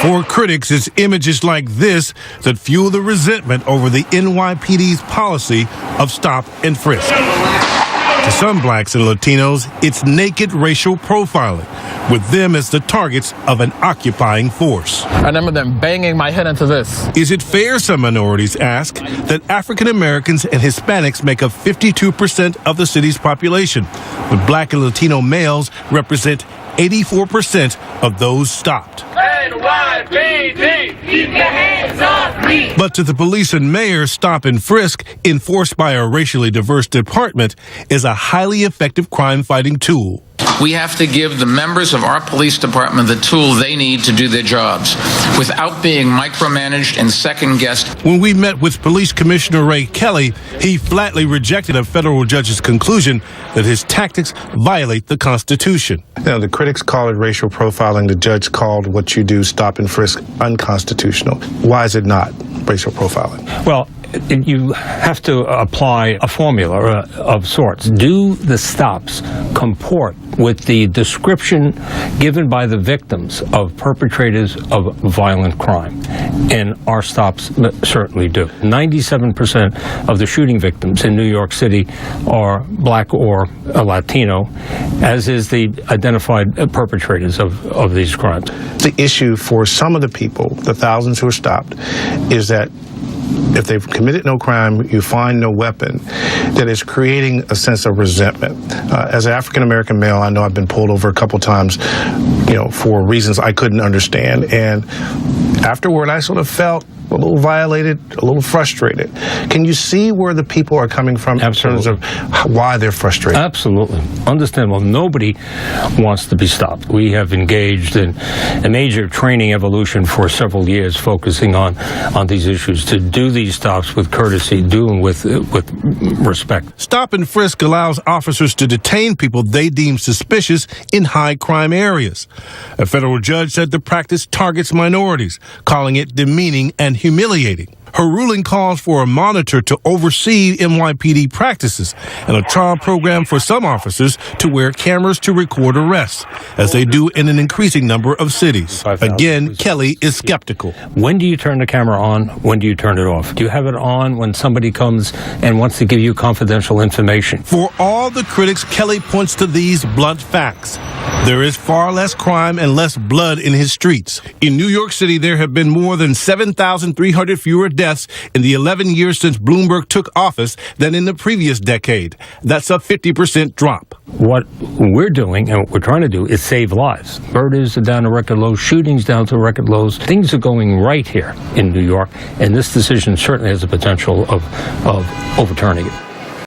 For critics, it's images like this that fuel the resentment over the NYPD's policy of stop and frisk. To some blacks and Latinos, it's naked racial profiling, with them as the targets of an occupying force. I remember them banging my head into this. Is it fair, some minorities ask, that African Americans and Hispanics make up 52% of the city's population, but black and Latino males represent 84% of those stopped? NYPD, keep your hands off me! But to the police and mayor, stop and frisk, enforced by a racially diverse department, is a highly effective crime-fighting tool. We have to give the members of our police department the tool they need to do their jobs without being micromanaged and second-guessed. When we met with Police Commissioner Ray Kelly, he flatly rejected a federal judge's conclusion that his tactics violate the Constitution. Now, the critics call it racial profiling. The judge called what you do, stop and frisk, unconstitutional. Why is it not racial profiling? Well, you have to apply a formula of sorts. Do the stops comport with the description given by the victims of perpetrators of violent crime? And our stops certainly do. 97% of the shooting victims in New York City are black or Latino, as is the identified perpetrators of these crimes. The issue for some of the people, the thousands who are stopped, is that if they've committed no crime, you find no weapon, that is creating a sense of resentment. As an African-American male, I know I've been pulled over a couple times, for reasons I couldn't understand. And afterward, I sort of felt a little violated, a little frustrated. Can you see where the people are coming from? Absolutely. In terms of why they're frustrated? Absolutely. Understandable. Nobody wants to be stopped. We have engaged in a major training evolution for several years, focusing on these issues, to do these stops with courtesy, do them with respect. Stop and frisk allows officers to detain people they deem suspicious in high crime areas. A federal judge said the practice targets minorities, calling it demeaning and humiliating. Her ruling calls for a monitor to oversee NYPD practices and a trial program for some officers to wear cameras to record arrests, as they do in an increasing number of cities. Again, Kelly is skeptical. When do you turn the camera on? When do you turn it off? Do you have it on when somebody comes and wants to give you confidential information? For all the critics, Kelly points to these blunt facts. There is far less crime and less blood in his streets. In New York City, there have been more than 7,300 fewer deaths in the 11 years since Bloomberg took office than in the previous decade. That's a 50% drop. What we're doing and what we're trying to do is save lives. Murders are down to record lows, shootings down to record lows. Things are going right here in New York, and this decision certainly has the potential of overturning it.